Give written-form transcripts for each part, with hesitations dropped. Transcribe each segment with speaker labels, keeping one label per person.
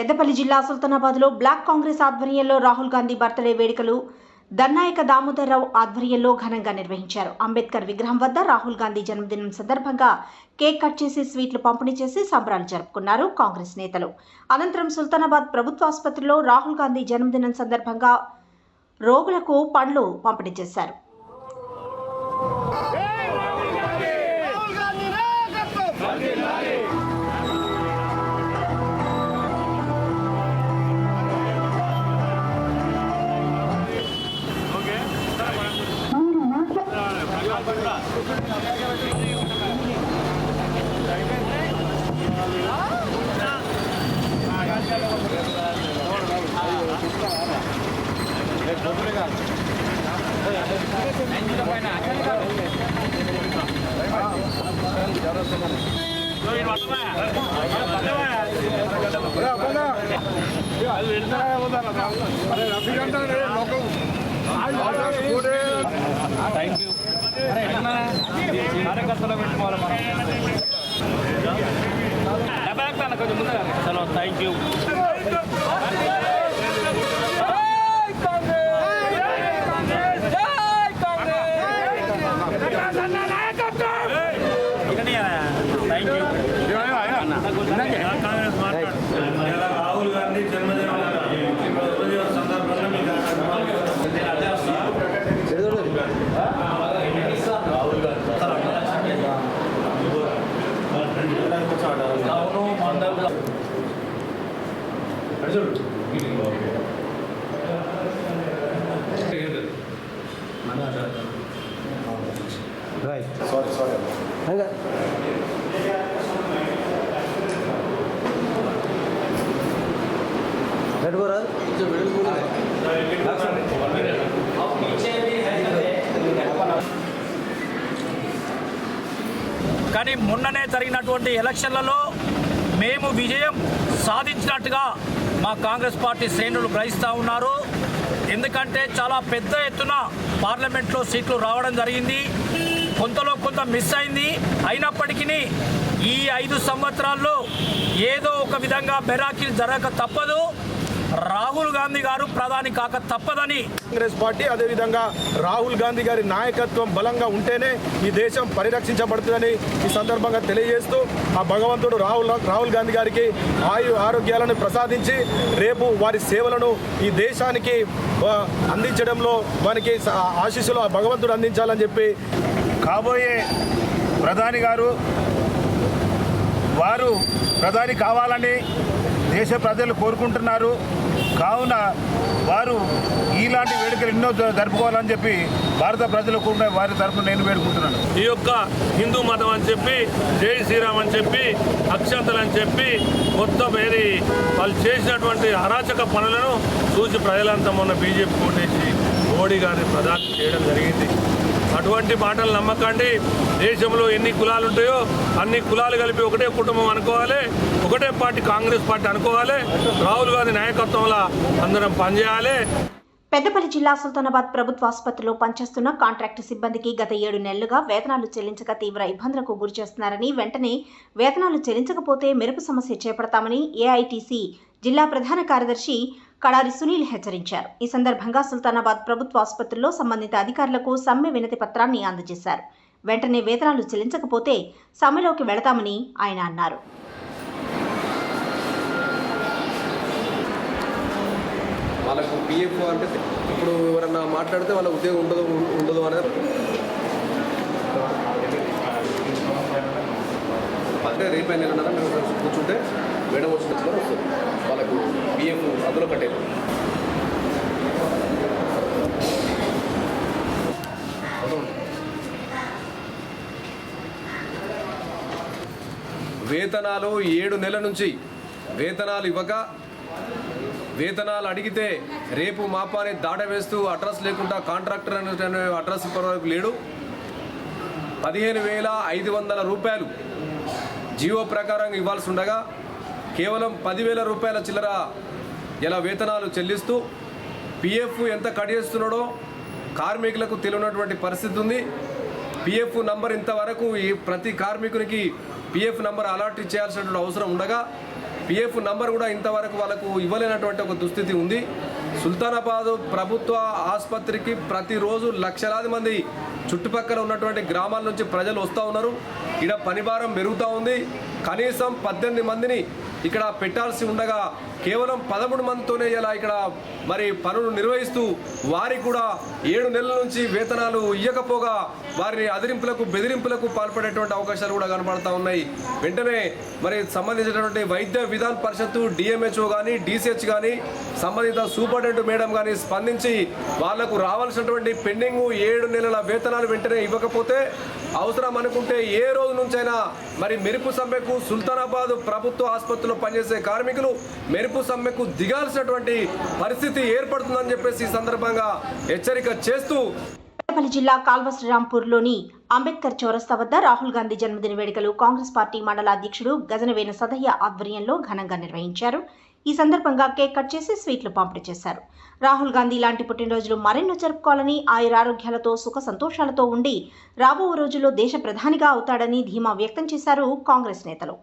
Speaker 1: పెద్దపల్లి జిల్లా సుల్తానాబాద్లో బ్లాక్ కాంగ్రెస్ ఆధ్వర్యంలో రాహుల్ గాంధీ బర్త్డే వేడుకలు దన్నాయక దామోదరరావు ఆధ్వర్యంలో ఘనంగా నిర్వహించారు. అంబేద్కర్ విగ్రహం వద్ద రాహుల్ గాంధీ జన్మదినం సందర్భంగా కేక్ కట్ చేసి స్వీట్లు పంపిణీ చేసి సంబరాలు జరుపుకున్నారు కాంగ్రెస్ నేతలు. అనంతరం సుల్తానాబాద్ ప్రభుత్వ ఆసుపత్రిలో రాహుల్ గాంధీ జన్మదినం సందర్భంగా రోగులకు పండ్లు పంపిణీ చేశారు.
Speaker 2: Thank you.
Speaker 3: రాహుల్ గాంధీ జన్మదిన సందర్భంగా
Speaker 2: కానీ మొన్ననే జరిగినటువంటి ఎలక్షన్లలో మేము విజయం సాధించినట్టుగా మా కాంగ్రెస్ పార్టీ శ్రేణులు గ్రహిస్తూ ఉన్నారు. ఎందుకంటే చాలా పెద్ద ఎత్తున పార్లమెంట్లో సీట్లు రావడం జరిగింది. కొంతలో కొంత మిస్ అయింది. అయినప్పటికీ ఈ 5 సంవత్సరాల్లో ఏదో ఒక విధంగా బెరాకీలు జరగక తప్పదు. రాహుల్ గాంధీ గారు ప్రధాని కాక తప్పదని
Speaker 3: కాంగ్రెస్ పార్టీ అదేవిధంగా రాహుల్ గాంధీ గారి నాయకత్వం బలంగా ఉంటేనే ఈ దేశం పరిరక్షించబడుతుందని ఈ సందర్భంగా తెలియజేస్తూ ఆ భగవంతుడు రాహుల్ గాంధీ గారికి ఆరోగ్యాలను ప్రసాదించి రేపు వారి సేవలను ఈ దేశానికి అందించడంలో వారికి ఆశీస్సులు ఆ భగవంతుడు అందించాలని చెప్పి
Speaker 4: కాబోయే ప్రధాని గారు వారు ప్రధాని కావాలని దేశ ప్రజలు కోరుకుంటున్నారు. కావున వారు ఇలాంటి వేడుకలు ఎన్నో జరుపుకోవాలని చెప్పి భారత ప్రజలు కూడా వారి తరఫున నేను వేడుకుంటున్నాను.
Speaker 5: ఈ యొక్క హిందూ మతం అని చెప్పి జై శ్రీరామ్ అని చెప్పి అక్షంతలు అని చెప్పి మొత్తం వాళ్ళు చేసినటువంటి అరాచక పనులను చూసి ప్రజలంతా మొన్న బీజేపీ ఓటేసి మోడీ గారిని ప్రధాని చేయడం జరిగింది. అటువంటి మాటలు నమ్మకండి. దేశంలో ఎన్ని కులాలు ఉంటాయో అన్ని కులాలు కలిపి ఒకటే కుటుంబం అనుకోవాలి, ఒకటే పార్టీ కాంగ్రెస్ పార్టీ అనుకోవాలి. రాహుల్ గాంధీ నాయకత్వంలో అందరం పనిచేయాలి.
Speaker 1: పెద్దపల్లి జిల్లా సుల్తానాబాద్ ప్రభుత్వ ఆసుపత్రిలో పనిచేస్తున్న కాంట్రాక్టు సిబ్బందికి గత 7 నెలలుగా వేతనాలు చెల్లించక తీవ్ర ఇబ్బందులకు గురిచేస్తున్నారని, వెంటనే వేతనాలు చెల్లించకపోతే మెరుపు సమస్య చేపడతామని ఏఐటీసీ జిల్లా ప్రధాన కార్యదర్శి కడారి సునీల్ హెచ్చరించారు. ఈ సందర్భంగా సుల్తానాబాద్ ప్రభుత్వ ఆసుపత్రిలో సంబంధిత అధికారులకు సమ్మె వినతి పత్రాన్ని అందజేశారు. వెంటనే వేతనాలు చెల్లించకపోతే సమ్మెలోకి వెళతామని ఆయన అన్నారు.
Speaker 6: వాళ్ళకు పిఎఫ్ అంటే ఇప్పుడు ఎవరన్నా మాట్లాడితే వాళ్ళ ఉద్యోగం ఉండదు అనేది అంటే రేపు నెలన్నర మేము కూర్చుంటే మేడం వచ్చినప్పుడు వస్తుంది వాళ్ళకు పిఎఫ్ అందులో కట్టేది. వేతనాలు 7 నెలల నుంచి వేతనాలు ఇవ్వక, వేతనాలు అడిగితే రేపు మాపాని దాడ వేస్తూ అడ్రస్ లేకుండా కాంట్రాక్టర్ అనే అడ్రస్ ఇప్పటివరకు లేడు. 15,500 రూపాయలు జీవో ప్రకారం ఇవ్వాల్సి ఉండగా కేవలం 10,000 రూపాయల చిల్లర ఇలా వేతనాలు చెల్లిస్తూ పిఎఫ్ ఎంత కట్ చేస్తున్నాడో కార్మికులకు తెలియనటువంటి పరిస్థితి ఉంది. పిఎఫ్ నంబర్ ఇంతవరకు ప్రతి కార్మికునికి పిఎఫ్ నంబర్ అలాట్ చేయాల్సినటువంటి అవసరం ఉండగా పిఎఫ్ నంబర్ కూడా ఇంతవరకు వాళ్ళకు ఇవ్వలేనటువంటి ఒక దుస్థితి ఉంది. సుల్తానాబాద్ ప్రభుత్వ ఆసుపత్రికి ప్రతిరోజు లక్షలాది మంది చుట్టుపక్కల ఉన్నటువంటి గ్రామాల నుంచి ప్రజలు వస్తూ ఉన్నారు. ఇక్కడ పనిభారం పెరుగుతూ ఉంది. కనీసం 18 మందిని ఇక్కడ పెట్టాల్సి ఉండగా కేవలం 13 మందితోనే ఇలా ఇక్కడ మరి పనులు నిర్వహిస్తూ వారికి కూడా 7 నెలల నుంచి వేతనాలు ఇవ్వకపోగా వారిని అదిరింపులకు బెదిరింపులకు పాల్పడేటువంటి అవకాశాలు కూడా కనబడతా ఉన్నాయి. వెంటనే మరి సంబంధించినటువంటి వైద్య విధాన పరిషత్తు డిఎంహెచ్ఓ కానీ డిసిహెచ్ కానీ సంబంధిత సూపరింటెండెంట్ మేడం కానీ స్పందించి వాళ్లకు రావాల్సినటువంటి పెండింగ్ 7 నెలల వేతనాలు వెంటనే ఇవ్వకపోతే అవసరం అనుకుంటే ఏ రోజు నుంచైనా మరి మెరుపు సమ్మెకు సుల్తానాబాద్ ప్రభుత్వ ఆసుపత్రిలో పనిచేసే కార్మికులు మెరుపు సమ్మెకు దిగాల్సినటువంటి పరిస్థితి ఏర్పడుతుందని చెప్పేసి ఈ సందర్భంగా హెచ్చరిక చేస్తూ
Speaker 1: పెద్దపల్లి జిల్లా కాల్వ శ్రీరాంపూర్లోని అంబేద్కర్ చౌరస్తా వద్ద రాహుల్ గాంధీ జన్మదిన వేడుకలు కాంగ్రెస్ పార్టీ మండల అధ్యక్షుడు గజనవేన సదయ్య ఆధ్వర్యంలో ఘనంగా నిర్వహించారు. ఈ సందర్భంగా కేక్ కట్ చేసి స్వీట్లు పంపిణీ చేశారు. రాహుల్ గాంధీ లాంటి పుట్టినరోజులు మరెన్నో జరుపుకోవాలని, ఆయురారోగ్యాలతో సుఖ సంతోషాలతో ఉండి రాబో రోజుల్లో దేశ ప్రధానిగా అవుతాడని ధీమా వ్యక్తం చేశారు కాంగ్రెస్ నేతలు.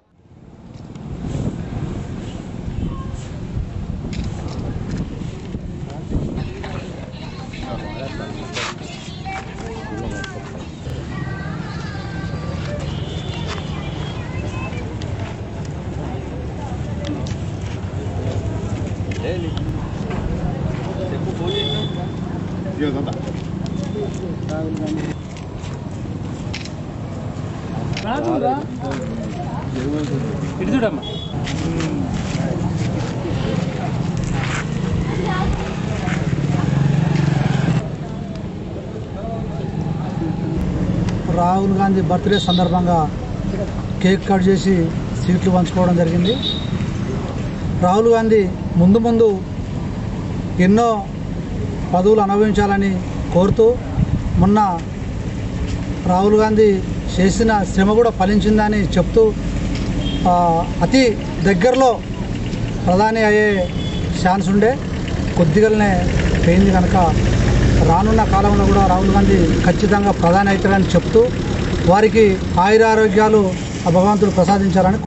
Speaker 7: రాహుల్ గాంధీ బర్త్డే సందర్భంగా కేక్ కట్ చేసి స్వీట్లు పంచుకోవడం జరిగింది. రాహుల్ గాంధీ ముందు ఎన్నో పదవులు అనుభవించాలని కోరుతూ మొన్న రాహుల్ గాంధీ చేసిన శ్రమ కూడా ఫలించిందని చెప్తూ అతి దగ్గరలో ప్రధాని అయ్యే ఛాన్స్ ఉండే కొద్దిగానే పోయింది కనుక రానున్న కాలంలో కూడా రాహుల్ గాంధీ ఖచ్చితంగా ప్రధాని అవుతారని చెప్తూ వారికి ఆయురారోగ్యాలు భగవంతుడు ప్రసాదించాలని.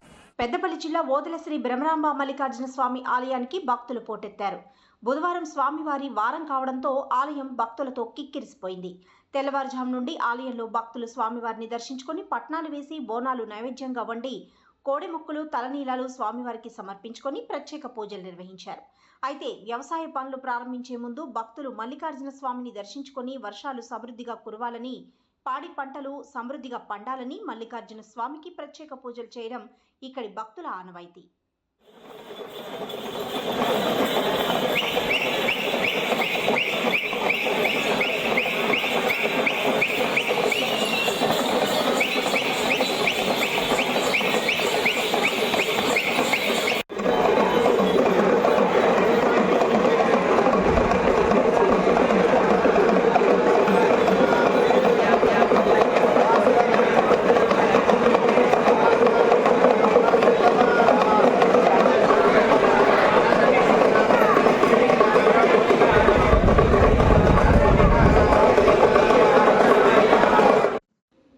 Speaker 1: పెద్దపల్లి జిల్లా ఓదెల శ్రీ బ్రహ్మరాంబ మల్లికార్జున స్వామి ఆలయానికి భక్తులు పోటెత్తారు. బుధవారం స్వామివారి వారం కావడంతో ఆలయం భక్తులతో కిక్కిరిసిపోయింది. తెల్లవారుజాము నుండి ఆలయంలో భక్తులు స్వామివారిని దర్శించుకుని పట్నాలు వేసి బోనాలు నైవేద్యంగా వండి కోడె మొక్కులు తలనీలాలు స్వామివారికి సమర్పించుకొని ప్రత్యేక పూజలు నిర్వహించారు. అయితే వ్యవసాయ పనులు ప్రారంభించే ముందు భక్తులు మల్లికార్జున స్వామిని దర్శించుకొని వర్షాలు సమృద్ధిగా కురవాలని, పాడి పంటలు సమృద్ధిగా పండాలని మల్లికార్జున స్వామికి ప్రత్యేక పూజలు చేయడం ఇక్కడి భక్తుల ఆనవాయితీ.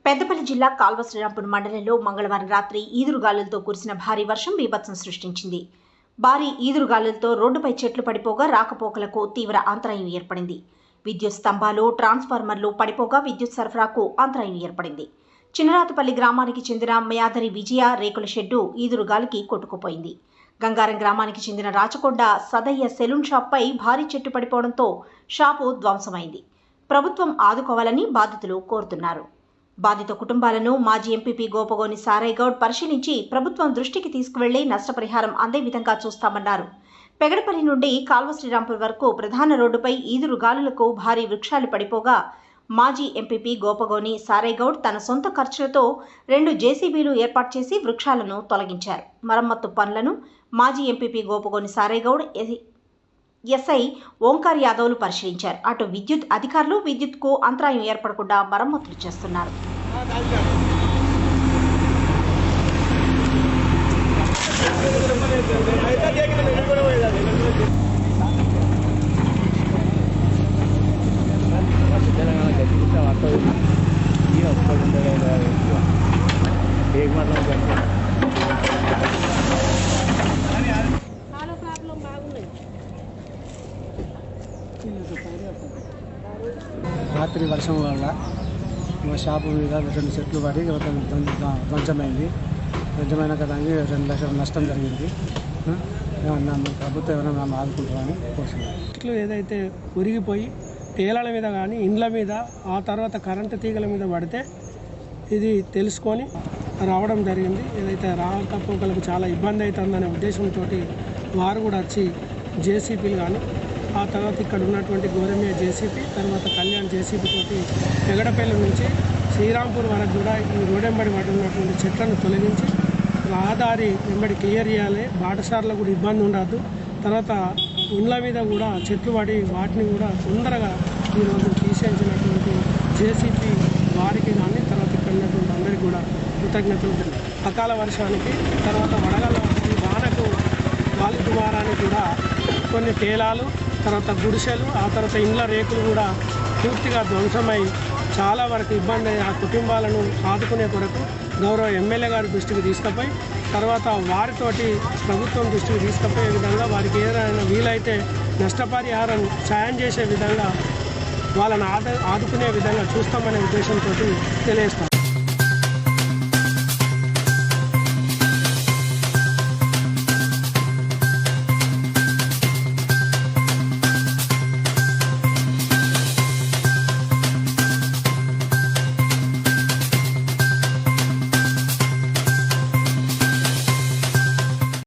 Speaker 1: పెద్దపల్లి జిల్లా కాల్వ శ్రీరాంపూర్ మండలంలో మంగళవారం రాత్రి ఈదురుగాలులతో కురిసిన భారీ వర్షం బీభత్సం సృష్టించింది. భారీ ఈదురుగాలులతో రోడ్డుపై చెట్లు పడిపోగా రాకపోకలకు తీవ్ర అంతరాయం ఏర్పడింది. విద్యుత్ స్తంభాలు, ట్రాన్స్ఫార్మర్లు పడిపోగా విద్యుత్ సరఫరాకు అంతరాయం ఏర్పడింది. చిన్నరాతపల్లి గ్రామానికి చెందిన మయాదరి విజయ రేకుల షెడ్డు ఈదురుగాలికి కొట్టుకుపోయింది. గంగారం గ్రామానికి చెందిన రాచకొండ సదయ్య సెలూన్ షాప్పై భారీ చెట్టు పడిపోవడంతో షాపు ధ్వంసమైంది. ప్రభుత్వం ఆదుకోవాలని బాధితులు కోరుతున్నారు. బాధిత కుటుంబాలను మాజీ ఎంపీపీ గోపగోని సారయ్య గౌడ్ పరిశీలించి ప్రభుత్వం దృష్టికి తీసుకువెళ్లి నష్టపరిహారం అందే విధంగా చూస్తామన్నారు. పెగడపల్లి నుండి కాల్వ శ్రీరాంపూర్ వరకు ప్రధాన రోడ్డుపై ఈదురుగాలులకు భారీ వృక్షాలు పడిపోగా మాజీ ఎంపీపీ గోపగోని సారయ్య గౌడ్ తన సొంత ఖర్చులతో 2 జేసీబీలు ఏర్పాటు చేసి వృక్షాలను తొలగించారు. మరమ్మత్తు పనులను మాజీ ఎంపీపీ గోపగోని సారయ్య గౌడ్, ఎస్ఐ ఓంకార్ యాదవ్లు పరిశీలించారు. అటు విద్యుత్ అధికారులు విద్యుత్కు అంతరాయం ఏర్పడకుండా మరమ్మతులు చేస్తున్నారు.
Speaker 8: एक मतलब రాత్రి వర్షం వల్ల మా షాపు మీద 2 చెట్లు పడి ధ్వంసమైంది. ధ్వంసమైన దానికి 2 లక్షల నష్టం జరిగింది. ప్రభుత్వం ఎవరైనా నన్ను ఆదుకుంటామని కోరుతున్నాను.
Speaker 9: చెట్లు ఏదైతే ఉరిగిపోయి తేలాల మీద కానీ ఇండ్ల మీద ఆ తర్వాత కరెంటు తీగల మీద పడితే ఇది తెలుసుకొని రావడం జరిగింది. ఏదైతే రాకపోకలకు చాలా ఇబ్బంది అవుతుందనే ఉద్దేశంతో వారు కూడా వచ్చి జేసీపీలు కానీ ఆ తర్వాత ఇక్కడ ఉన్నటువంటి గోరమియా జేసీపీ తర్వాత కళ్యాణ్ జేసీపీ తోటి ఎగడపల్లి నుంచి శ్రీరాంపూర్ వరకు కూడా ఈ రోడెంబడి పడి ఉన్నటువంటి చెట్లను తొలగించి రహదారి వెంబడి క్లియర్ చేయాలి. బాటసార్లకు కూడా ఇబ్బంది ఉండద్దు. తర్వాత ఇండ్ల మీద కూడా చెట్లు పడి వాటిని కూడా తొందరగా ఈరోజు తీసేసినటువంటి జేసీపీ వారికి కానీ తర్వాత ఇక్కడ ఉన్నటువంటి అందరికీ కూడా కృతజ్ఞతలు. అకాల వర్షానికి తర్వాత వడగల వానకు గాలి దుమారానికి కూడా కొన్ని తేలాలు తర్వాత గుడిసెలు ఆ తర్వాత ఇండ్ల రేకులు కూడా పూర్తిగా ధ్వంసమై చాలా వరకు ఇబ్బంది ఆ కుటుంబాలను ఆదుకునే కొరకు గౌరవ ఎమ్మెల్యే గారి దృష్టికి తీసుకుపోయి తర్వాత వారితోటి ప్రభుత్వం దృష్టికి తీసుకుపోయే విధంగా వారికి ఏదైనా వీలైతే నష్టపరిహారం సాయం చేసే విధంగా వాళ్ళని ఆదుకునే విధంగా చూస్తామనే ఉద్దేశంతో తెలియజేస్తాం.